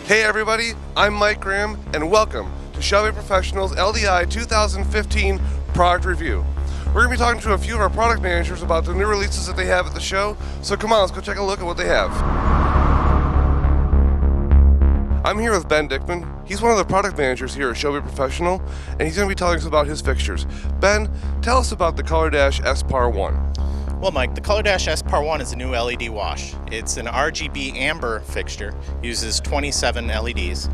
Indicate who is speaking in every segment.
Speaker 1: Hey everybody, I'm Mike Graham, and welcome to CHAUVET Professional's LDI 2015 product review. We're going to be talking to a few of our product managers about the new releases that they have at the show, so come on, let's go take a look at what they have. I'm here with Ben Dickman. He's one of the product managers here at CHAUVET Professional, and he's going to be telling us about his fixtures. Ben, tell us about the COLORdash S-Par 1.
Speaker 2: Well, Mike, the COLORdash S-Par 1 is a new LED wash. It's an RGB amber fixture, uses 27 LEDs.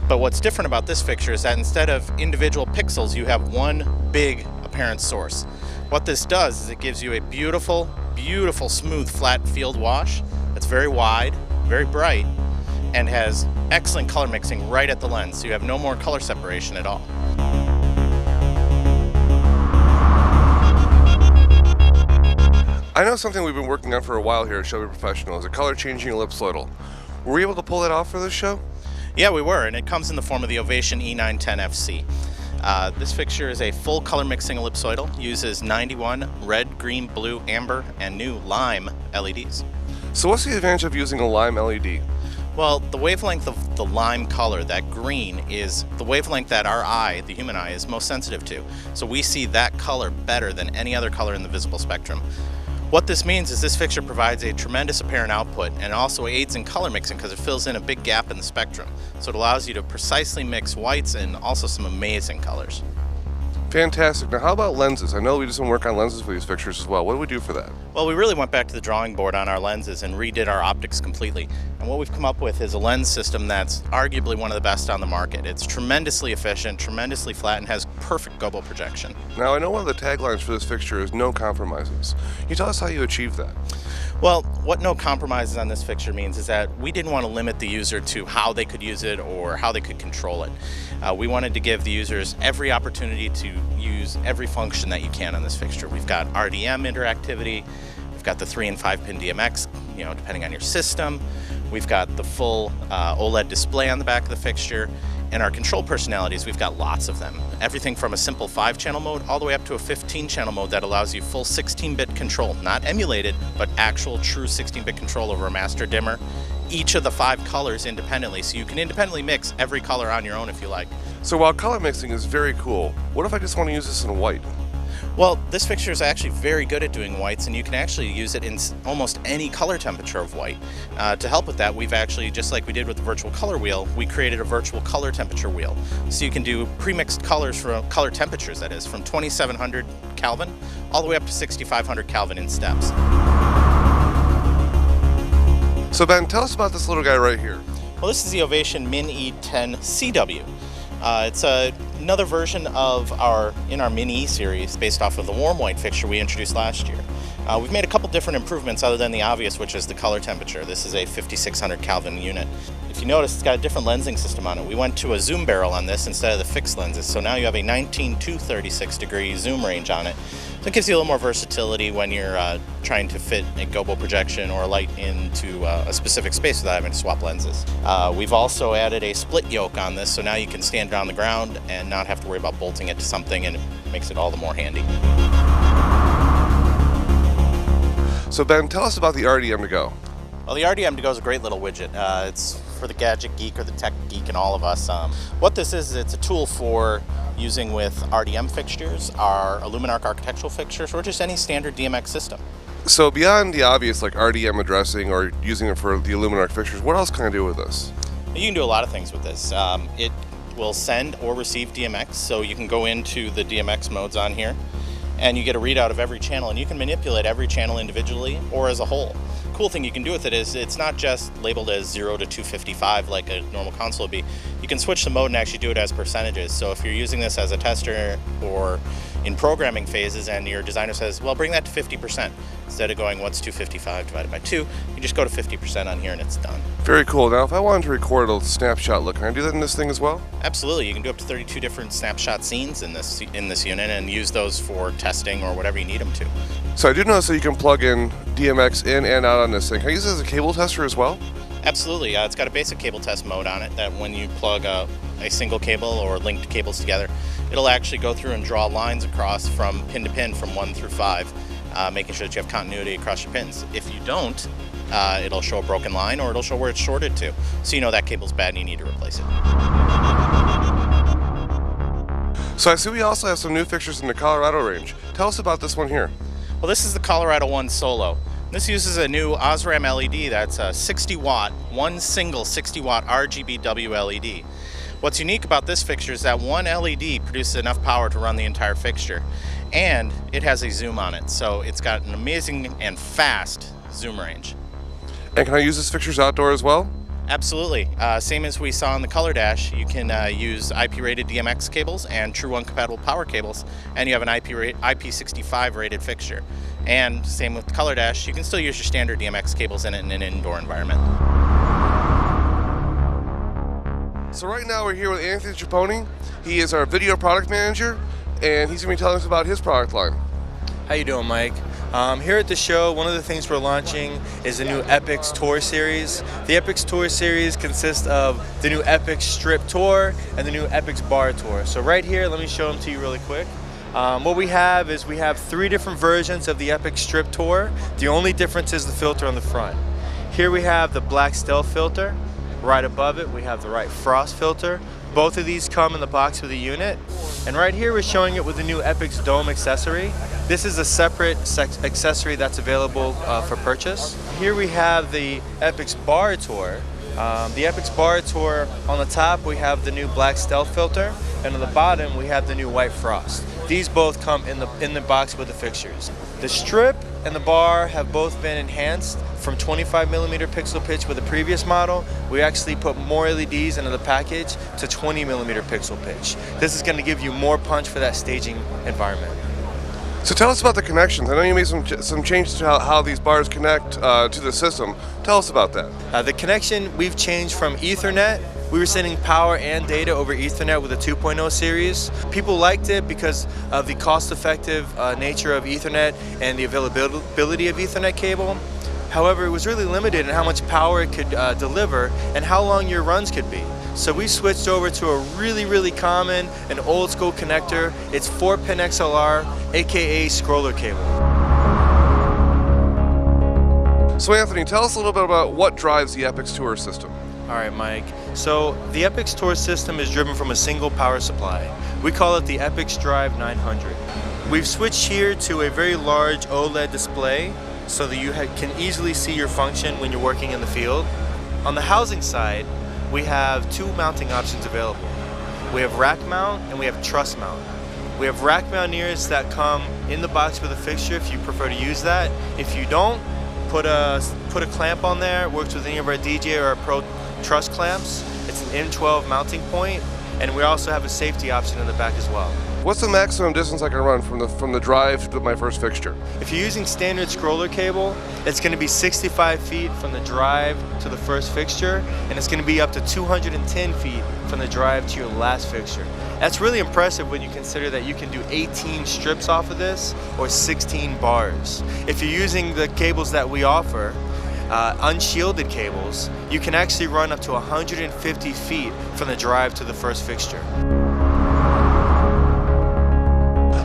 Speaker 2: But what's different about this fixture is that instead of individual pixels, you have one big apparent source. What this does is it gives you a beautiful, beautiful, smooth, flat field wash that's very wide, very bright, and has excellent color mixing right at the lens, so you have no more color separation at all.
Speaker 1: I know something we've been working on for a while here at CHAUVET Professional is a color-changing ellipsoidal. Were we able to pull that off for this show?
Speaker 2: Yeah, we were, and it comes in the form of the Ovation E910 FC. This fixture is a full color mixing ellipsoidal, uses 91 red, green, blue, amber, and new lime LEDs.
Speaker 1: So what's the advantage of using a lime LED?
Speaker 2: Well, the wavelength of the lime color, that green, is the wavelength that our eye, the human eye, is most sensitive to. So we see that color better than any other color in the visible spectrum. What this means is this fixture provides a tremendous apparent output and also aids in color mixing because it fills in a big gap in the spectrum. So it allows you to precisely mix whites and also some amazing colors.
Speaker 1: Fantastic. Now how about lenses? I know we did some work on lenses for these fixtures as well. What do we do for that?
Speaker 2: Well, we really went back to the drawing board on our lenses and redid our optics completely. And what we've come up with is a lens system that's arguably one of the best on the market. It's tremendously efficient, tremendously flat, and has perfect gobo projection.
Speaker 1: Now I know one of the taglines for this fixture is no compromises. Can you tell us how you achieve that?
Speaker 2: Well, what no compromises on this fixture means is that we didn't want to limit the user to how they could use it or how they could control it. We wanted to give the users every opportunity to use every function that you can on this fixture. We've got RTM interactivity, we've got the 3 and 5 pin DMX, depending on your system. We've got the full OLED display on the back of the fixture. And our control personalities, we've got lots of them. Everything from a simple 5-channel mode all the way up to a 15-channel mode that allows you full 16-bit control, not emulated, but actual true 16-bit control over a master dimmer. Each of the 5 colors independently, so you can independently mix every color on your own if you like.
Speaker 1: So while color mixing is very cool, what if I just want to use this in white?
Speaker 2: Well, this fixture is actually very good at doing whites, and you can actually use it in almost any color temperature of white. To help with that, we've actually, just like we did with the virtual color wheel, we created a virtual color temperature wheel. So you can do pre-mixed colors for color temperatures, that is, from 2700 Kelvin all the way up to 6500 Kelvin in steps.
Speaker 1: So Ben, tell us about this little guy right here.
Speaker 2: Well, this is the Ovation Mini E10 CW. It's another version of our Mini E series based off of the warm white fixture we introduced last year. We've made a couple different improvements other than the obvious, which is the color temperature. This is a 5600 Kelvin unit. If you notice, it's got a different lensing system on it. We went to a zoom barrel on this instead of the fixed lenses, so now you have a 19 to 36 degree zoom range on it. So it gives you a little more versatility when you're trying to fit a gobo projection or a light into a specific space without having to swap lenses. We've also added a split yoke on this, so now you can stand it on the ground and not have to worry about bolting it to something, and it makes it all the more handy.
Speaker 1: So Ben, tell us about the RTM2 Go.
Speaker 2: Well, the RTM2 Go is a great little widget. It's for the gadget geek or the tech geek and all of us. What this is, it's a tool for using with RTM fixtures, our Illuminarc architectural fixtures, or just any standard DMX system.
Speaker 1: So beyond the obvious like RTM addressing or using it for the Illuminarc fixtures, what else can I do with this?
Speaker 2: You can do a lot of things with this. It will send or receive DMX, so you can go into the DMX modes on here and you get a readout of every channel, and you can manipulate every channel individually or as a whole. Cool thing you can do with it is it's not just labeled as 0 to 255 like a normal console would be. You can switch the mode and actually do it as percentages. So if you're using this as a tester or in programming phases and your designer says, well, bring that to 50%, instead of going what's 255 divided by 2, you just go to 50% on here and it's done.
Speaker 1: Very cool. Now if I wanted to record a snapshot look, can I do that in this thing as well?
Speaker 2: Absolutely. You can do up to 32 different snapshot scenes in this unit and use those for testing or whatever you need them to.
Speaker 1: So I do notice that you can plug in DMX in and out on this thing. Can I use it as a cable tester as well?
Speaker 2: Absolutely. It's got a basic cable test mode on it that when you plug a single cable or linked cables together, it'll actually go through and draw lines across from pin to pin from 1 through 5, making sure that you have continuity across your pins. If you don't, it'll show a broken line or it'll show where it's shorted to. So you know that cable's bad and you need to replace it.
Speaker 1: So I see we also have some new fixtures in the Colorado range. Tell us about this one here.
Speaker 2: Well, this is the Colorado 1 Solo. This uses a new Osram LED that's a 60 watt, one single 60 watt RGBW LED. What's unique about this fixture is that one LED produces enough power to run the entire fixture, and it has a zoom on it, so it's got an amazing and fast zoom range.
Speaker 1: And can I use this fixtures outdoor as well?
Speaker 2: Absolutely. Same as we saw in the COLORdash, you can use IP-rated DMX cables and True 1 compatible power cables, and you have an IP65 rated fixture. And same with the COLORdash, you can still use your standard DMX cables in it in an indoor environment.
Speaker 1: So right now we're here with Anthony Chaponi. He is our video product manager, and he's going to be telling us about his product line.
Speaker 3: How you doing, Mike? Here at the show, one of the things we're launching is the new Epix Tour Series. The Epix Tour Series consists of the new Epix Strip Tour and the new Epix Bar Tour. So right here, let me show them to you really quick. What we have is we have 3 different versions of the Epix Strip Tour. The only difference is the filter on the front. Here we have the black stealth filter. Right above it, we have the right frost filter. Both of these come in the box with a unit. And right here, we're showing it with the new Epix Dome accessory. This is a separate accessory that's available for purchase. Here we have the Epix Bar Tour. The Epix Bar Tour, on the top, we have the new black stealth filter, and on the bottom, we have the new white frost. These both come in the box with the fixtures. The strip and the bar have both been enhanced from 25mm pixel pitch with the previous model. We actually put more LEDs into the package to 20mm pixel pitch. This is going to give you more punch for that staging environment.
Speaker 1: So tell us about the connections. I know you made some changes to how these bars connect to the system. Tell us about that.
Speaker 3: The connection, we've changed from Ethernet. We were sending power and data over Ethernet with the 2.0 series. People liked it because of the cost-effective nature of Ethernet and the availability of Ethernet cable. However, it was really limited in how much power it could deliver and how long your runs could be. So we switched over to a really common and old school connector. It's 4-pin XLR, aka scroller cable.
Speaker 1: So Anthony, tell us a little bit about what drives the Epix Tour system.
Speaker 3: All right, Mike. So the Epix Tour system is driven from a single power supply. We call it the Epix Drive 900. We've switched here to a very large OLED display so that you can easily see your function when you're working in the field. On the housing side, we have 2 mounting options available. We have rack mount and we have truss mount. We have rack mount ears that come in the box with a fixture if you prefer to use that. If you don't, put a clamp on there. It works with any of our DJ or our Pro truss clamps. It's an M12 mounting point, and we also have a safety option in the back as well.
Speaker 1: What's the maximum distance I can run from the drive to my first fixture?
Speaker 3: If you're using standard scroller cable, it's going to be 65 feet from the drive to the first fixture, and it's going to be up to 210 feet from the drive to your last fixture. That's really impressive when you consider that you can do 18 strips off of this or 16 bars. If you're using the cables that we offer, unshielded cables, you can actually run up to 150 feet from the drive to the first fixture.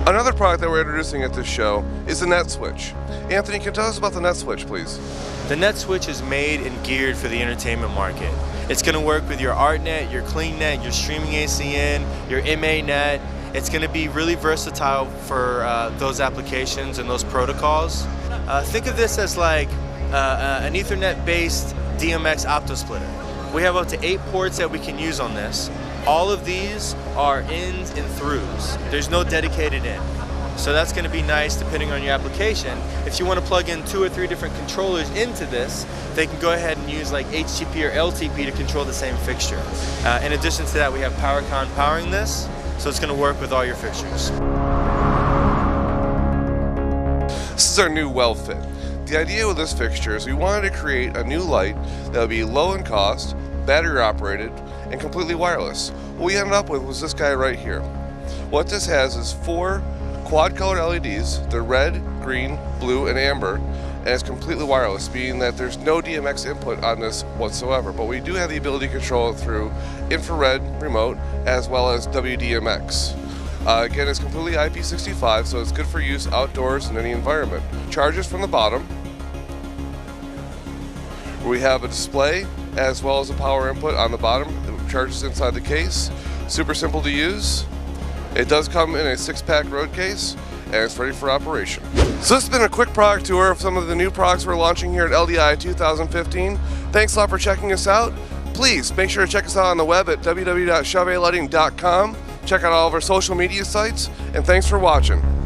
Speaker 1: Another product that we're introducing at this show is the net switch. Anthony, can you tell us about the net switch, please?
Speaker 3: The net switch is made and geared for the entertainment market. It's going to work with your ArtNet, your CleanNet, your streaming ACN, your MANet. It's going to be really versatile for those applications and those protocols. Think of this as like an Ethernet-based DMX optosplitter. We have up to 8 ports that we can use on this. All of these are ins and throughs. There's no dedicated in. So that's going to be nice depending on your application. If you want to plug in 2 or 3 different controllers into this, they can go ahead and use like HTTP or LTP to control the same fixture. In addition to that, we have PowerCon powering this, so it's going to work with all your fixtures.
Speaker 1: This is our new well fit. The idea with this fixture is we wanted to create a new light that would be low in cost, battery operated, and completely wireless. What we ended up with was this guy right here. What this has is 4 quad colored LEDs. They're red, green, blue, and amber, and it's completely wireless, meaning that there's no DMX input on this whatsoever, but we do have the ability to control it through infrared remote as well as WDMX. Again, it's completely IP65, so it's good for use outdoors in any environment. Charges from the bottom. where we have a display as well as a power input on the bottom that charges inside the case. Super simple to use. It does come in a 6-pack road case and it's ready for operation. So this has been a quick product tour of some of the new products we're launching here at LDI 2015. Thanks a lot for checking us out. Please make sure to check us out on the web at www.chauvetlighting.com. Check out all of our social media sites, and thanks for watching.